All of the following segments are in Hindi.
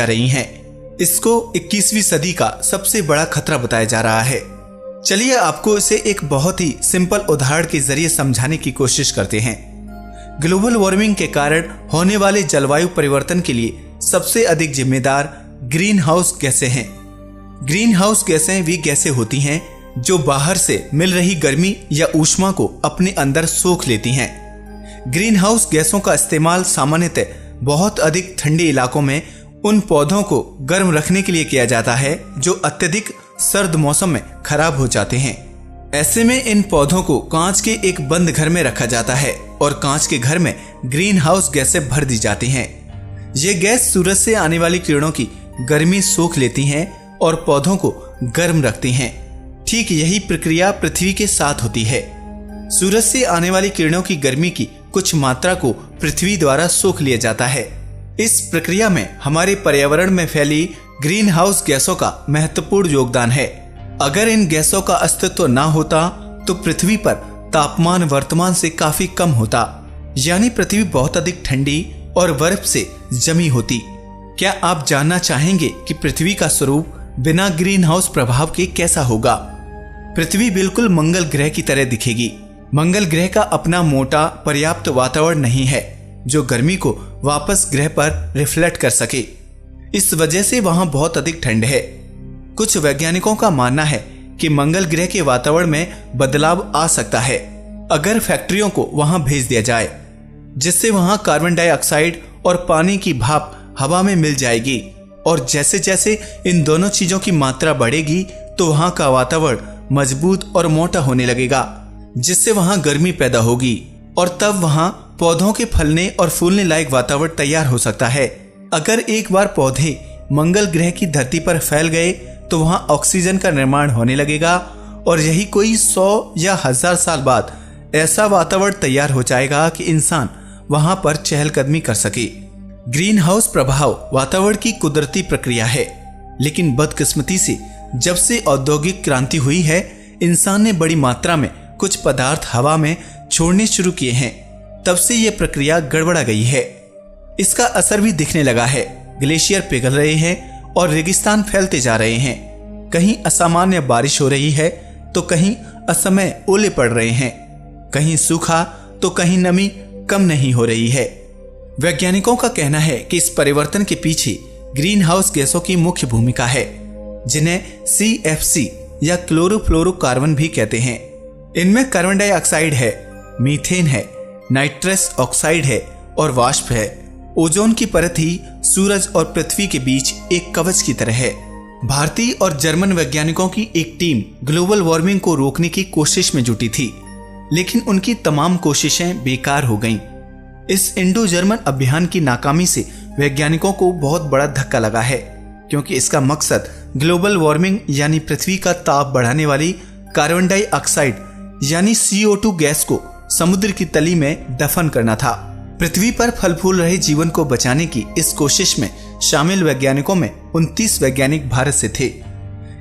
जा रही हैं। इसको 21वीं सदी का सबसे बड़ा खतरा बताया जा रहा है। चलिए आपको इसे एक बहुत ही सिंपल उदाहरण के जरिए समझाने की कोशिश करते हैं। ग्लोबल वार्मिंग के कारण होने वाले जलवायु परिवर्तन के लिए सबसे अधिक जिम्मेदार ग्रीन हाउस गैसें हैं। ग्रीन हाउस गैसें वे गैसें होती हैं जो बाहर से मिल रही गर्मी या ऊष्मा को अपने अंदर सोख लेती हैं। ग्रीन हाउस गैसों का इस्तेमाल सामान्यतः बहुत अधिक ठंडे इलाकों में उन पौधों को गर्म रखने के लिए किया जाता है जो अत्यधिक सर्द मौसम में खराब हो जाते हैं। ऐसे में इन पौधों को कांच के एक बंद घर में रखा जाता है और कांच के घर में ग्रीन हाउस गैसें भर दी जाती हैं। ये गैस सूरज से आने वाली किरणों की गर्मी सोख लेती हैं और पौधों को गर्म रखती हैं। ठीक यही प्रक्रिया पृथ्वी के साथ होती है। सूरज से आने वाली किरणों की गर्मी की कुछ मात्रा को पृथ्वी द्वारा सोख लिया जाता है। इस प्रक्रिया में हमारे पर्यावरण में फैली ग्रीन हाउस गैसों का महत्वपूर्ण योगदान है। अगर इन गैसों का अस्तित्व ना होता तो पृथ्वी पर तापमान वर्तमान से काफी कम होता, यानी पृथ्वी बहुत अधिक ठंडी और बर्फ से जमी होती। क्या आप जानना चाहेंगे कि पृथ्वी का स्वरूप बिना ग्रीन हाउस प्रभाव के कैसा होगा? पृथ्वी बिल्कुल मंगल ग्रह की तरह दिखेगी। मंगल ग्रह का अपना मोटा पर्याप्त वातावरण नहीं है जो गर्मी को वापस ग्रह पर रिफ्लेक्ट कर सके। इस वजह से वहां बहुत अधिक ठंड है। कुछ वैज्ञानिकों का मानना है कि मंगल ग्रह के वातावरण में बदलाव आ सकता है अगर फैक्ट्रियों को वहां भेज दिया जाए, जिससे वहां कार्बन डाइऑक्साइड और पानी की भाप हवा में मिल जाएगी। और जैसे जैसे इन दोनों चीजों की मात्रा बढ़ेगी तो वहां का वातावरण मजबूत और मोटा होने लगेगा, जिससे वहां गर्मी पैदा होगी और तब वहां पौधों के फलने और फूलने लायक वातावरण तैयार हो सकता है। अगर एक बार पौधे मंगल ग्रह की धरती पर फैल गए तो वहां ऑक्सीजन का निर्माण होने लगेगा और यही कोई 100 या 1000 साल बाद ऐसा वातावरण तैयार हो जाएगा कि इंसान वहां पर चहलकदमी कर सके। ग्रीन हाउस प्रभाव वातावरण की कुदरती प्रक्रिया है, लेकिन बदकिस्मती से जब से औद्योगिक क्रांति हुई है, इंसान ने बड़ी मात्रा में कुछ पदार्थ हवा में छोड़ने शुरू किए हैं। तब से यह प्रक्रिया गड़बड़ा गई है। इसका असर भी दिखने लगा है। ग्लेशियर पिघल रहे हैं और रेगिस्तान फैलते जा रहे हैं। कहीं असामान्य बारिश हो रही है तो कहीं असमय ओले पड़ रहे हैं। कहीं सूखा तो कहीं नमी कम नहीं हो रही है। वैज्ञानिकों का कहना है कि इस परिवर्तन के पीछे ग्रीन हाउस गैसों की मुख्य भूमिका है, जिन्हें CFC या क्लोरोफ्लोरोकार्बन भी कहते हैं। इनमें कार्बन डाइऑक्साइड है, मीथेन है, नाइट्रस ऑक्साइड है और वाष्प है। ओजोन की परत ही सूरज और पृथ्वी के बीच एक कवच की तरह है। भारतीय और जर्मन वैज्ञानिकों की एक टीम ग्लोबल वार्मिंग को रोकने की कोशिश में जुटी थी, लेकिन उनकी तमाम कोशिशें बेकार हो गईं। इस इंडो जर्मन अभियान की नाकामी से वैज्ञानिकों को बहुत बड़ा धक्का लगा है, क्योंकि इसका मकसद ग्लोबल वार्मिंग यानी पृथ्वी का ताप बढ़ाने वाली कार्बन डाइऑक्साइड यानी CO2 गैस को समुद्र की तली में दफन करना था। पृथ्वी पर फल फूल रहे जीवन को बचाने की इस कोशिश में शामिल वैज्ञानिकों में 29 वैज्ञानिक भारत से थे।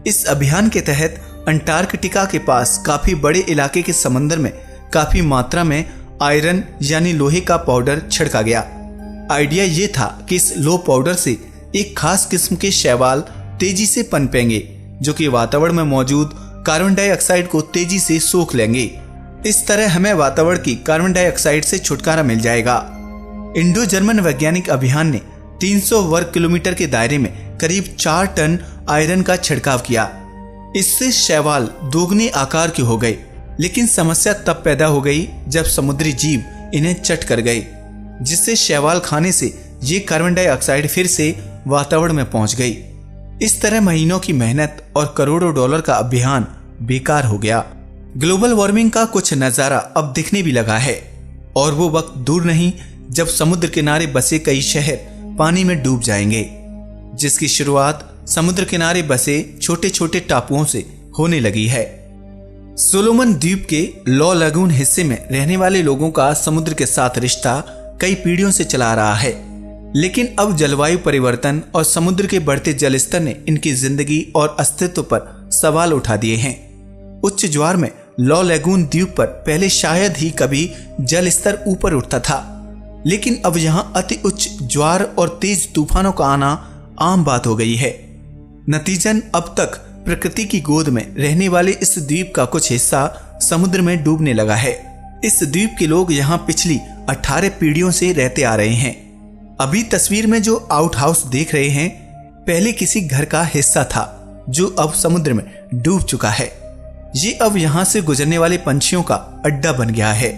इस अभियान के तहत अंटार्कटिका के पास काफी बड़े इलाके के समंदर में काफी मात्रा में आयरन यानी लोहे का पाउडर छिड़का गया। आइडिया ये था कि इस लो पाउडर से एक खास किस्म के शैवाल तेजी से पनपेंगे, जो कि वातावरण में मौजूद कार्बन डाइऑक्साइड को तेजी से सोख लेंगे। इस तरह हमें वातावरण की कार्बन डाइऑक्साइड से छुटकारा मिल जाएगा। इंडो जर्मन वैज्ञानिक अभियान ने 300 वर्ग किलोमीटर के दायरे में करीब 4 टन आयरन का छिड़काव किया। इससे शैवाल दोगुने आकार के हो गए, लेकिन समस्या तब पैदा हो गई जब समुद्री जीव इन्हें चट कर गए, जिससे शैवाल खाने से ये कार्बन डाइऑक्साइड फिर से वातावरण में पहुंच गई। इस तरह महीनों की मेहनत और करोड़ों डॉलर का अभियान बेकार हो गया। ग्लोबल वार्मिंग का कुछ नजारा अब दिखने भी लगा है, और वो वक्त दूर नहीं जब समुद्र किनारे बसे कई शहर पानी में डूब जाएंगे, जिसकी शुरुआत समुद्र किनारे बसे छोटे छोटे टापुओं से होने लगी है। सोलोमन द्वीप के लॉ लगून हिस्से में रहने वाले लोगों का समुद्र के साथ रिश्ता कई पीढ़ियों से चला रहा है, लेकिन अब जलवायु परिवर्तन और समुद्र के बढ़ते जल स्तर ने इनकी जिंदगी और अस्तित्व पर सवाल उठा दिए हैं। उच्च ज्वार में लॉ लगून द्वीप पर पहले शायद ही कभी जल स्तर ऊपर उठता था, लेकिन अब यहाँ अति उच्च ज्वार और तेज तूफानों का आना आम बात हो गई है। नतीजन अब तक प्रकृति की गोद में रहने वाले इस द्वीप का कुछ हिस्सा समुद्र में डूबने लगा है। इस द्वीप के लोग यहाँ पिछली 18 पीढ़ियों से रहते आ रहे हैं। अभी तस्वीर में जो आउट हाउस देख रहे हैं, पहले किसी घर का हिस्सा था जो अब समुद्र में डूब चुका है। ये अब यहाँ से गुजरने वाले पंछियों का अड्डा बन गया है।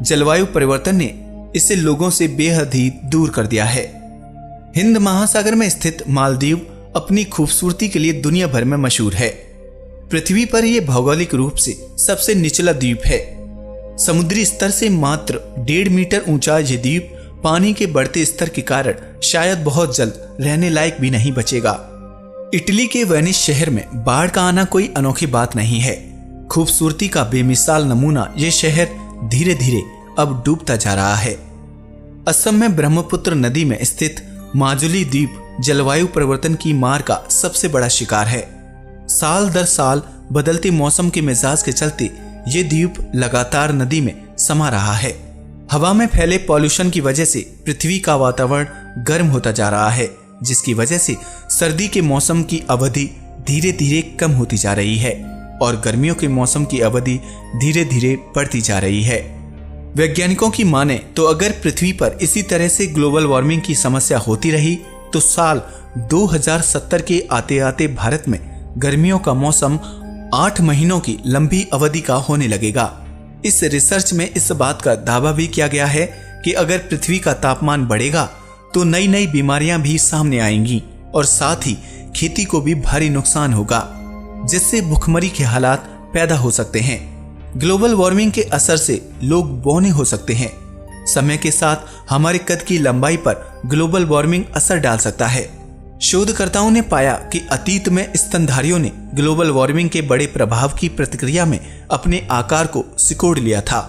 जलवायु परिवर्तन ने इसे लोगों से बेहद ही दूर कर दिया है। हिंद महासागर में स्थित मालदीव अपनी खूबसूरती के लिए दुनिया भर में मशहूर है। पृथ्वी पर यह भौगोलिक रूप से सबसे निचला द्वीप है। समुद्री स्तर से मात्र 1.5 मीटर ऊंचा यह द्वीप पानी के बढ़ते स्तर के कारण शायद बहुत जल्द रहने लायक भी नहीं बचेगा। इटली के वेनिस शहर में बाढ़ का आना कोई अनोखी बात नहीं है। खूबसूरती का बेमिसाल नमूना यह शहर धीरे धीरे अब डूबता जा रहा है। असम में ब्रह्मपुत्र नदी में स्थित माजुली द्वीप जलवायु परिवर्तन की मार का सबसे बड़ा शिकार है। साल दर साल बदलते मौसम के मिजाज के चलते ये द्वीप लगातार नदी में समा रहा है। हवा में फैले पॉल्यूशन की वजह से पृथ्वी का वातावरण गर्म होता जा रहा है, जिसकी वजह से सर्दी के मौसम की अवधि धीरे धीरे कम होती जा रही है और गर्मियों के मौसम की अवधि धीरे धीरे बढ़ती जा रही है। वैज्ञानिकों की माने तो अगर पृथ्वी पर इसी तरह से ग्लोबल वार्मिंग की समस्या होती रही तो साल 2070 के आते आते भारत में गर्मियों का मौसम 8 महीनों की लंबी अवधि का होने लगेगा। इस रिसर्च में इस बात का दावा भी किया गया है कि अगर पृथ्वी का तापमान बढ़ेगा तो नई नई बीमारियां भी सामने आएंगी और साथ ही खेती को भी भारी नुकसान होगा, जिससे भुखमरी के हालात पैदा हो सकते हैं। ग्लोबल वार्मिंग के असर से लोग बौने हो सकते हैं। समय के साथ हमारे कद की लंबाई पर ग्लोबल वार्मिंग असर डाल सकता है। शोधकर्ताओं ने पाया कि अतीत में स्तनधारियों ने ग्लोबल वार्मिंग के बड़े प्रभाव की प्रतिक्रिया में अपने आकार को सिकोड़ लिया था।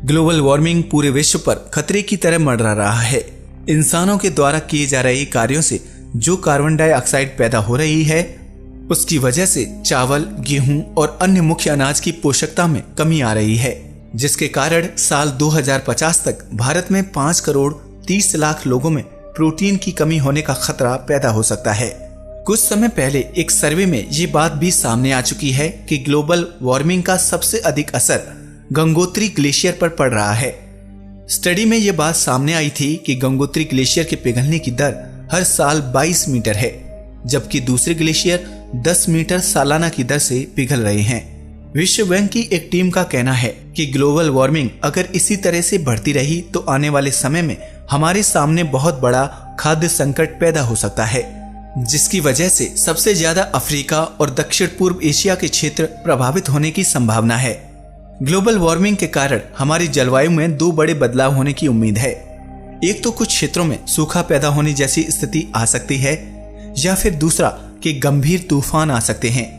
ग्लोबल वार्मिंग पूरे विश्व पर खतरे की तरह मंडरा रहा है। इंसानों के द्वारा किए जा रहे कार्यों से जो कार्बन डाइऑक्साइड पैदा हो रही है, उसकी वजह से चावल, गेहूं और अन्य मुख्य अनाज की पोषकता में कमी आ रही है, जिसके कारण साल 2050 तक भारत में 5 करोड़ 30 लाख लोगों में प्रोटीन की कमी होने का खतरा पैदा हो सकता है। कुछ समय पहले एक सर्वे में ये बात भी सामने आ चुकी है कि ग्लोबल वार्मिंग का सबसे अधिक असर गंगोत्री ग्लेशियर पर पड़ रहा है। स्टडी में यह बात सामने आई थी कि गंगोत्री ग्लेशियर के पिघलने की दर हर साल 22 मीटर है, जबकि दूसरे ग्लेशियर 10 मीटर सालाना की दर से पिघल रहे हैं। विश्व बैंक की एक टीम का कहना है कि ग्लोबल वार्मिंग अगर इसी तरह से बढ़ती रही तो आने वाले समय में हमारे सामने बहुत बड़ा खाद्य संकट पैदा हो सकता है, जिसकी वजह से सबसे ज्यादा अफ्रीका और दक्षिण पूर्व एशिया के क्षेत्र प्रभावित होने की संभावना है। ग्लोबल वार्मिंग के कारण हमारी जलवायु में 2 बड़े बदलाव होने की उम्मीद है। एक तो कुछ क्षेत्रों में सूखा पैदा होने जैसी स्थिति आ सकती है, या फिर दूसरा कि गंभीर तूफान आ सकते हैं।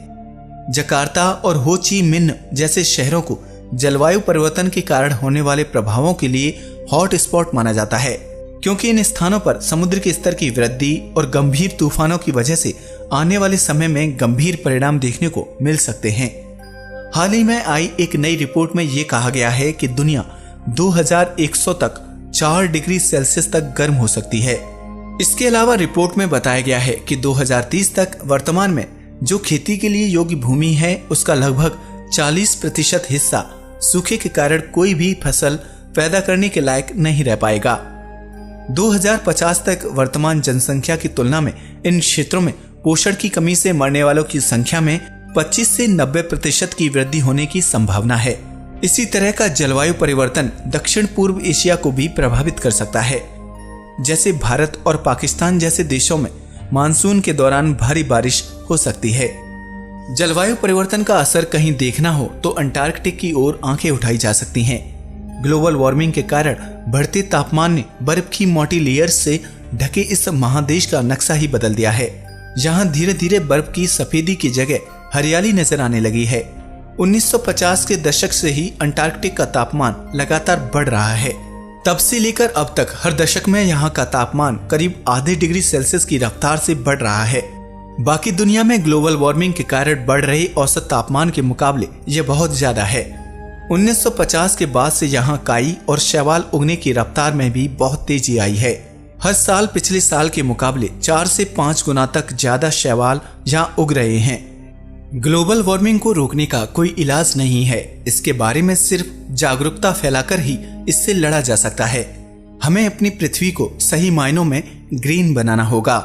जकार्ता और हो ची मिन्ह जैसे शहरों को जलवायु परिवर्तन के कारण होने वाले प्रभावों के लिए हॉट स्पॉट माना जाता है, क्योंकि इन स्थानों पर समुद्र के स्तर की वृद्धि और गंभीर तूफानों की वजह से आने वाले समय में गंभीर परिणाम देखने को मिल सकते हैं। हाल ही में आई एक नई रिपोर्ट में यह कहा गया है कि दुनिया 2100 तक 4 डिग्री सेल्सियस तक गर्म हो सकती है। इसके अलावा रिपोर्ट में बताया गया है कि 2030 तक वर्तमान में जो खेती के लिए योग्य भूमि है उसका लगभग 40% हिस्सा सूखे के कारण कोई भी फसल पैदा करने के लायक नहीं रह पाएगा। 2050 तक वर्तमान जनसंख्या की तुलना में इन क्षेत्रों में पोषण की कमी से मरने वालों की संख्या में 25 से 90% की वृद्धि होने की संभावना है। इसी तरह का जलवायु परिवर्तन दक्षिण पूर्व एशिया को भी प्रभावित कर सकता है। जैसे भारत और पाकिस्तान जैसे देशों में मानसून के दौरान भारी बारिश हो सकती है। जलवायु परिवर्तन का असर कहीं देखना हो तो अंटार्कटिक की ओर आंखें उठाई जा सकती हैं। ग्लोबल वार्मिंग के कारण बढ़ते तापमान ने बर्फ की मोटी लेयर्स से ढके इस महादेश का नक्शा ही बदल दिया है। यहाँ धीरे धीरे बर्फ की सफेदी की जगह हरियाली नजर आने लगी है। 1950 के दशक से ही अंटार्कटिक का तापमान लगातार बढ़ रहा है। तब से लेकर अब तक हर दशक में यहाँ का तापमान करीब आधे डिग्री सेल्सियस की रफ्तार से बढ़ रहा है। बाकी दुनिया में ग्लोबल वार्मिंग के कारण बढ़ रहे औसत तापमान के मुकाबले यह बहुत ज्यादा है। 1950 के बाद से यहाँ काई और शैवाल उगने की रफ्तार में भी बहुत तेजी आई है। हर साल पिछले साल के मुकाबले 4 से 5 गुना तक ज्यादा शैवाल यहां उग रहे हैं। ग्लोबल वार्मिंग को रोकने का कोई इलाज नहीं है। इसके बारे में सिर्फ जागरूकता फैलाकर ही इससे लड़ा जा सकता है। हमें अपनी पृथ्वी को सही मायनों में ग्रीन बनाना होगा।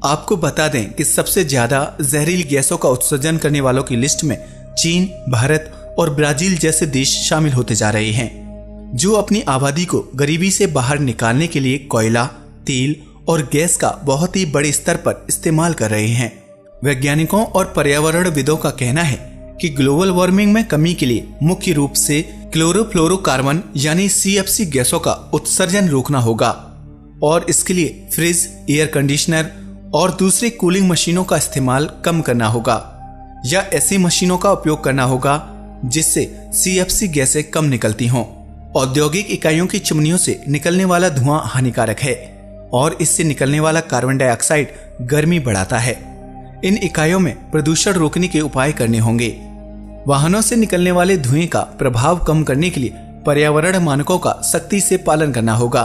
आपको बता दें कि सबसे ज्यादा जहरीली गैसों का उत्सर्जन करने वालों की लिस्ट में चीन, भारत और ब्राजील जैसे देश शामिल होते जा रहे हैं, जो अपनी आबादी को गरीबी से बाहर निकालने के लिए कोयला, तेल और गैस का बहुत ही बड़े स्तर पर इस्तेमाल कर रहे हैं। वैज्ञानिकों और पर्यावरणविदों का कहना है कि ग्लोबल वार्मिंग में कमी के लिए मुख्य रूप से क्लोरोफ्लोरोकार्बन यानी CFC गैसों का उत्सर्जन रोकना होगा और इसके लिए फ्रिज, एयर कंडीशनर और दूसरी कूलिंग मशीनों का इस्तेमाल कम करना होगा या ऐसी मशीनों का उपयोग करना होगा जिससे CFC गैसें कम निकलती हों। औद्योगिक इकाइयों की चिमनियों से निकलने वाला धुआं हानिकारक है और इससे निकलने वाला कार्बन डाइऑक्साइड गर्मी बढ़ाता है। इन इकाइयों में प्रदूषण रोकने के उपाय करने होंगे। वाहनों से निकलने वाले धुएं का प्रभाव कम करने के लिए पर्यावरण मानकों का सख्ती से पालन करना होगा।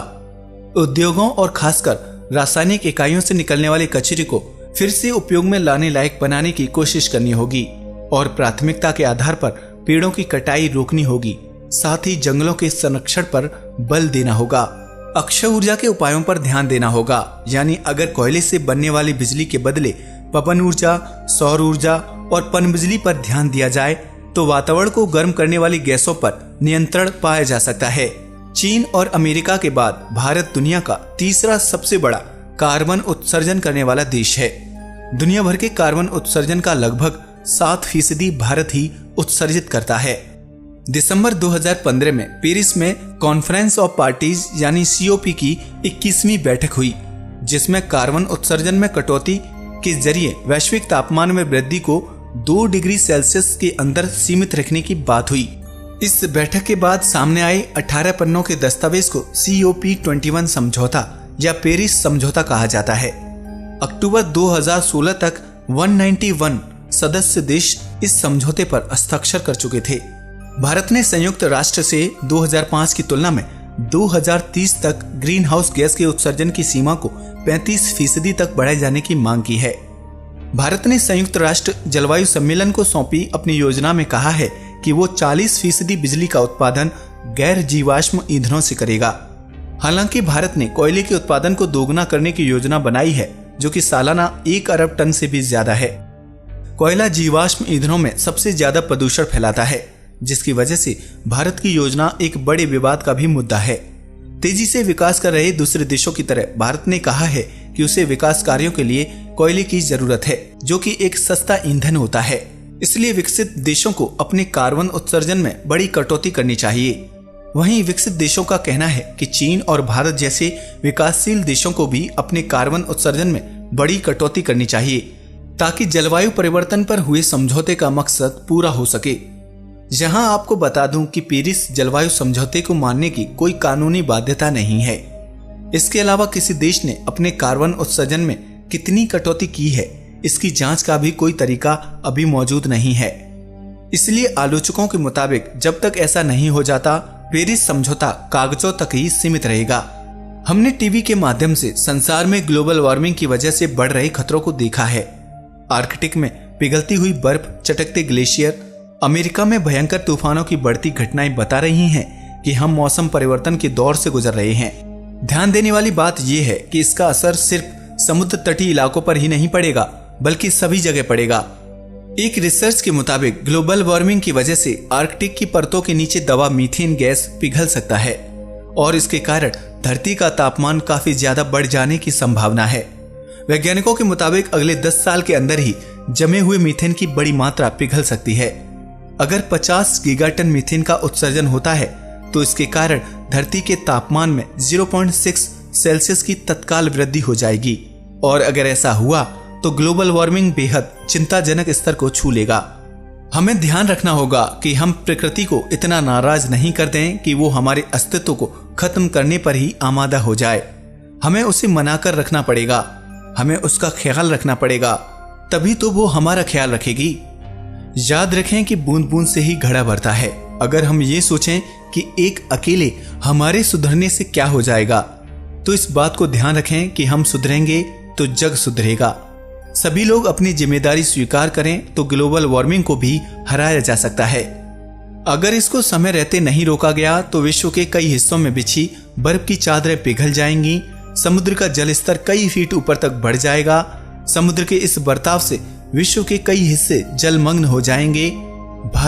उद्योगों और खासकर रासायनिक इकाइयों से निकलने वाले कचरे को फिर से उपयोग में लाने लायक बनाने की कोशिश करनी होगी और प्राथमिकता के आधार पर पेड़ों की कटाई रोकनी होगी। साथ ही जंगलों के संरक्षण पर बल देना होगा। अक्षय ऊर्जा के उपायों पर ध्यान देना होगा, यानी अगर कोयले से बनने वाली बिजली के बदले पवन ऊर्जा, सौर ऊर्जा और पनबिजली पर ध्यान दिया जाए तो वातावरण को गर्म करने वाली गैसों पर नियंत्रण पाया जा सकता है। चीन और अमेरिका के बाद भारत दुनिया का तीसरा सबसे बड़ा कार्बन उत्सर्जन करने वाला देश है। दुनिया भर के कार्बन उत्सर्जन का लगभग 7% भारत ही उत्सर्जित करता है। दिसंबर 2015 में पेरिस में कॉन्फ्रेंस ऑफ पार्टीज यानी COP की 21वीं बैठक हुई, जिसमें कार्बन उत्सर्जन में कटौती के जरिए वैश्विक तापमान में वृद्धि को 2 डिग्री सेल्सियस के अंदर सीमित रखने की बात हुई। इस बैठक के बाद सामने आए 18 पन्नों के दस्तावेज को COP21 समझौता या पेरिस समझौता कहा जाता है। अक्टूबर 2016 तक 191 सदस्य देश इस समझौते पर हस्ताक्षर कर चुके थे। भारत ने संयुक्त राष्ट्र से 2005 की तुलना में 2030 तक ग्रीन हाउस गैस के उत्सर्जन की सीमा को 35% तक बढ़ाए जाने की मांग की है। भारत ने संयुक्त राष्ट्र जलवायु सम्मेलन को सौंपी अपनी योजना में कहा है कि वो 40% बिजली का उत्पादन गैर जीवाश्म ईंधनों से करेगा। हालांकि भारत ने कोयले के उत्पादन को दोगुना करने की योजना बनाई है, जो कि सालाना 1 अरब टन से भी ज्यादा है। कोयला जीवाश्म ईंधनों में सबसे ज्यादा प्रदूषण फैलाता है, जिसकी वजह से भारत की योजना एक बड़े विवाद का भी मुद्दा है। तेजी से विकास कर रहे दूसरे देशों की तरह भारत ने कहा है कि उसे विकास कार्यों के लिए कोयले की जरूरत है, जो कि एक सस्ता ईंधन होता है। इसलिए विकसित देशों को अपने कार्बन उत्सर्जन में बड़ी कटौती करनी चाहिए। वहीं विकसित देशों का कहना है कि चीन और भारत जैसे विकासशील देशों को भी अपने कार्बन उत्सर्जन में बड़ी कटौती करनी चाहिए, ताकि जलवायु परिवर्तन पर हुए समझौते का मकसद पूरा हो सके। यहाँ आपको बता दूं कि पेरिस जलवायु समझौते को मानने की कोई कानूनी बाध्यता नहीं है। इसके अलावा किसी देश ने अपने कार्बन उत्सर्जन में कितनी कटौती की है, इसकी जांच का भी कोई तरीका अभी मौजूद नहीं है। इसलिए आलोचकों के मुताबिक जब तक ऐसा नहीं हो जाता, पेरिस समझौता कागजों तक ही सीमित रहेगा। हमने टीवी के माध्यम से संसार में ग्लोबल वार्मिंग की वजह से बढ़ रहे खतरों को देखा है। आर्कटिक में पिघलती हुई बर्फ, चटकते ग्लेशियर, अमेरिका में भयंकर तूफानों की बढ़ती घटनाएं बता रही हैं कि हम मौसम परिवर्तन के दौर से गुजर रहे हैं। ध्यान देने वाली बात यह है कि इसका असर सिर्फ समुद्र तटीय इलाकों पर ही नहीं पड़ेगा, बल्कि सभी जगह पड़ेगा। एक रिसर्च के मुताबिक ग्लोबल वार्मिंग की वजह से आर्कटिक की परतों के नीचे दबा मीथेन गैस पिघल सकता है और इसके कारण धरती का तापमान काफी ज्यादा बढ़ जाने की संभावना है। वैज्ञानिकों के मुताबिक अगले 10 साल के अंदर ही जमे हुए मीथेन की बड़ी मात्रा पिघल सकती है। अगर 50 गीगाटन मीथेन का उत्सर्जन होता है तो इसके कारण धरती के तापमान में 0.6 सेल्सियस की तत्काल वृद्धि हो जाएगी और अगर ऐसा हुआ तो ग्लोबल वार्मिंग बेहद चिंताजनक स्तर को छू लेगा। हमें ध्यान रखना होगा कि हम प्रकृति को इतना नाराज नहीं कर दें कि वो हमारे अस्तित्व को खत्म करने पर ही आमादा हो जाए। हमें उसे मनाकर रखना पड़ेगा, हमें उसका ख्याल रखना पड़ेगा, तभी तो वो हमारा ख्याल रखेगी। याद रखें कि बूंद बूंद से ही घड़ा भरता है। अगर हम ये सोचें कि एक अकेले हमारे सुधरने से क्या हो जाएगा, तो इस बात को ध्यान रखें कि हम सुधरेंगे तो जग सुधरेगा। सभी लोग अपनी जिम्मेदारी स्वीकार करें तो ग्लोबल वार्मिंग को भी हराया जा सकता है। अगर इसको समय रहते नहीं रोका गया तो विश्व के कई हिस्सों में बिछी बर्फ की चादरें पिघल जाएंगी, समुद्र का जल स्तर कई फीट ऊपर तक बढ़ जाएगा। समुद्र के इस बर्ताव से विश्व के कई हिस्से जलमग्न हो जाएंगे। भारी